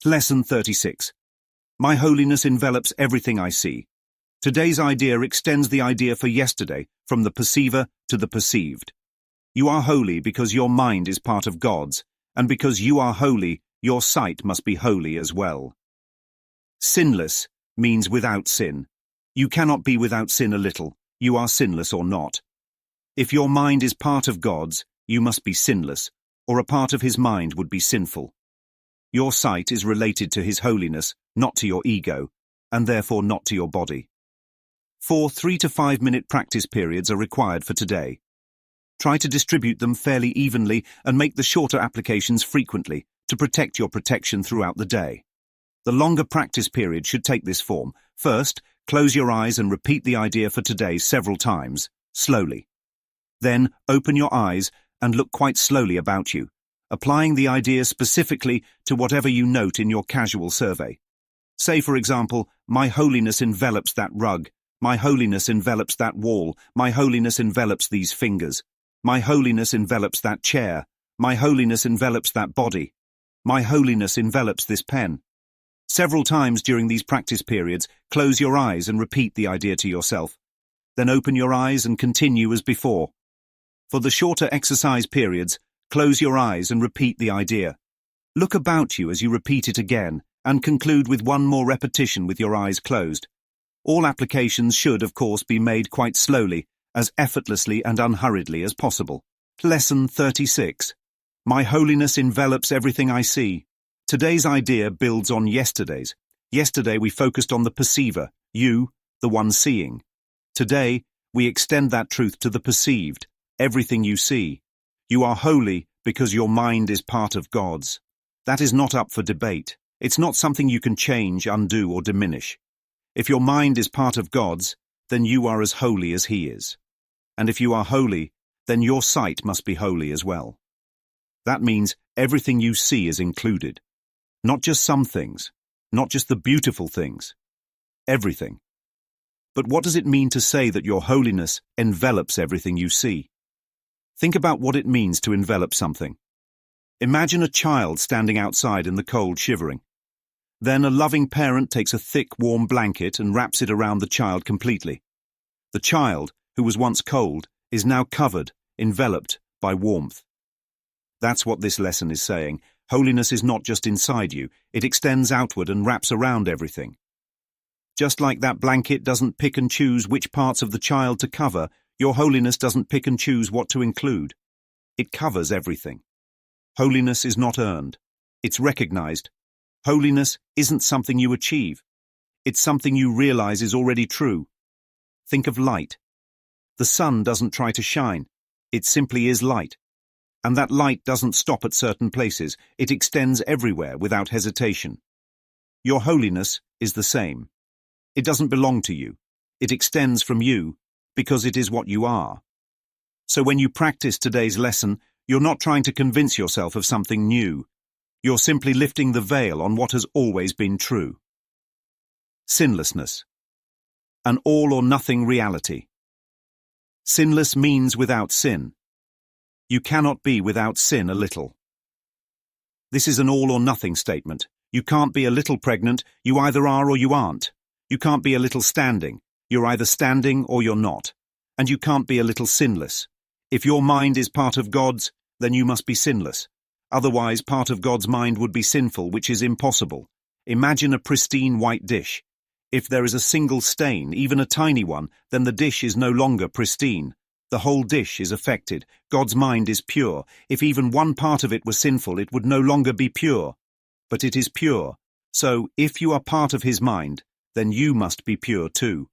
Lesson 36. My holiness envelops everything I see. Today's idea extends the idea for yesterday, from the perceiver to the perceived. You are holy because your mind is part of God's, and because you are holy, your sight must be holy as well. Sinless means without sin. You cannot be without sin a little. You are sinless or not. If your mind is part of God's, you must be sinless, or a part of his mind would be sinful. Your sight is related to his holiness, not to your ego, and therefore not to your body. 4 3 to 5 minute practice periods are required for today. Try to distribute them fairly evenly and make the shorter applications frequently to protect your protection throughout the day. The longer practice period should take this form. First, close your eyes and repeat the idea for today several times, slowly. Then, open your eyes and look quite slowly about you, applying the idea specifically to whatever you note in your casual survey. Say, for example, my holiness envelops that rug, my holiness envelops that wall, my holiness envelops these fingers, my holiness envelops that chair, my holiness envelops that body, my holiness envelops this pen. Several times during these practice periods, close your eyes and repeat the idea to yourself. Then open your eyes and continue as before. For the shorter exercise periods, close your eyes and repeat the idea. Look about you as you repeat it again and conclude with one more repetition with your eyes closed. All applications should, of course, be made quite slowly, as effortlessly and unhurriedly as possible. Lesson 36. My holiness envelops everything I see. Today's idea builds on yesterday's. Yesterday we focused on the perceiver, you, the one seeing. Today, we extend that truth to the perceived, everything you see. You are holy because your mind is part of God's. That is not up for debate. It's not something you can change, undo, or diminish. If your mind is part of God's, then you are as holy as He is. And if you are holy, then your sight must be holy as well. That means everything you see is included. Not just some things, not just the beautiful things. Everything. But what does it mean to say that your holiness envelops everything you see? Think about what it means to envelop something. Imagine a child standing outside in the cold shivering. Then a loving parent takes a thick, warm blanket and wraps it around the child completely. The child, who was once cold, is now covered, enveloped by warmth. That's what this lesson is saying. Holiness is not just inside you, it extends outward and wraps around everything. Just like that blanket doesn't pick and choose which parts of the child to cover, your holiness doesn't pick and choose what to include. It covers everything. Holiness is not earned. It's recognized. Holiness isn't something you achieve. It's something you realize is already true. Think of light. The sun doesn't try to shine. It simply is light. And that light doesn't stop at certain places. It extends everywhere without hesitation. Your holiness is the same. It doesn't belong to you. It extends from you because it is what you are. So when you practice today's lesson, you're not trying to convince yourself of something new. You're simply lifting the veil on what has always been true. Sinlessness. An all-or-nothing reality. Sinless means without sin. You cannot be without sin a little. This is an all-or-nothing statement. You can't be a little pregnant, you either are or you aren't. You can't be a little standing, you're either standing or you're not. And you can't be a little sinless. If your mind is part of God's, then you must be sinless. Otherwise, part of God's mind would be sinful, which is impossible. Imagine a pristine white dish. If there is a single stain, even a tiny one, then the dish is no longer pristine. The whole dish is affected. God's mind is pure. If even one part of it were sinful, it would no longer be pure. But it is pure. So, if you are part of His mind, then you must be pure too.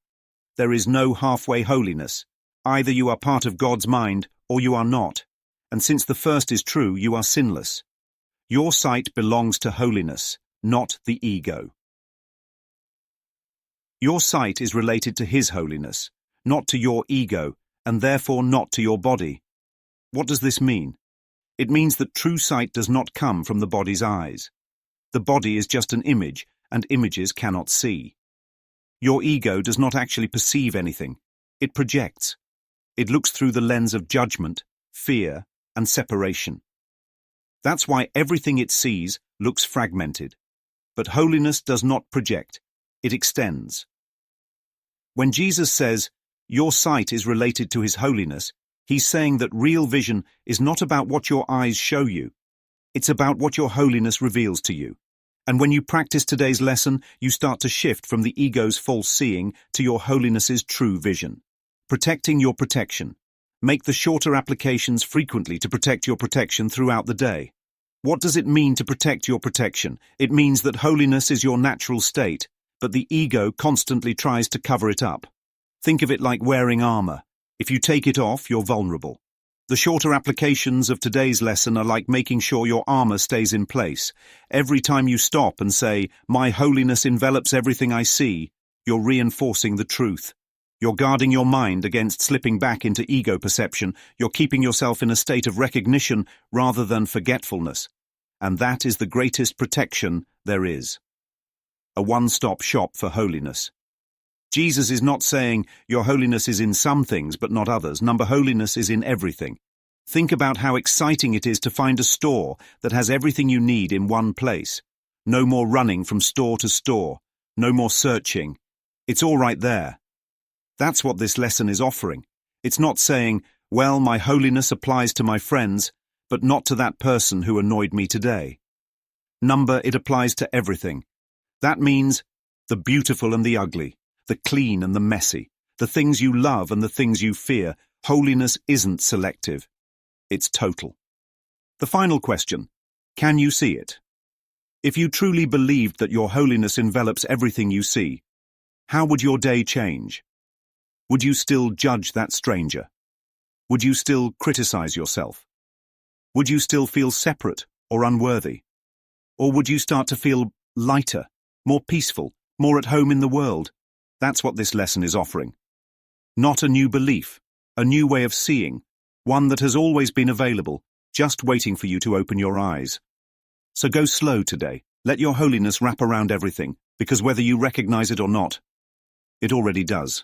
There is no halfway holiness. Either you are part of God's mind, or you are not. And since the first is true, you are sinless. Your sight belongs to holiness, not the ego. Your sight is related to His holiness, not to your ego, and therefore not to your body. What does this mean? It means that true sight does not come from the body's eyes. The body is just an image, and images cannot see. Your ego does not actually perceive anything. It projects. It looks through the lens of judgment, fear, and separation. That's why everything it sees looks fragmented. But holiness does not project, it extends. When Jesus says, your sight is related to his holiness, he's saying that real vision is not about what your eyes show you. It's about what your holiness reveals to you. And when you practice today's lesson, you start to shift from the ego's false seeing to your holiness's true vision. Protecting your protection. Make the shorter applications frequently to protect your protection throughout the day. What does it mean to protect your protection? It means that holiness is your natural state, but the ego constantly tries to cover it up. Think of it like wearing armor. If you take it off, you're vulnerable. The shorter applications of today's lesson are like making sure your armor stays in place. Every time you stop and say, my holiness envelops everything I see, you're reinforcing the truth. You're guarding your mind against slipping back into ego perception. You're keeping yourself in a state of recognition rather than forgetfulness. And that is the greatest protection there is. A one-stop shop for holiness. Jesus is not saying your holiness is in some things but not others. Holiness is in everything. Think about how exciting it is to find a store that has everything you need in one place. No more running from store to store. No more searching. It's all right there. That's what this lesson is offering. It's not saying, well, my holiness applies to my friends, but not to that person who annoyed me today. It applies to everything. That means the beautiful and the ugly, the clean and the messy, the things you love and the things you fear. Holiness isn't selective. It's total. The final question, can you see it? If you truly believed that your holiness envelops everything you see, how would your day change? Would you still judge that stranger? Would you still criticize yourself? Would you still feel separate or unworthy? Or would you start to feel lighter, more peaceful, more at home in the world? That's what this lesson is offering. Not a new belief, a new way of seeing, one that has always been available, just waiting for you to open your eyes. So go slow today. Let your holiness wrap around everything, because whether you recognize it or not, it already does.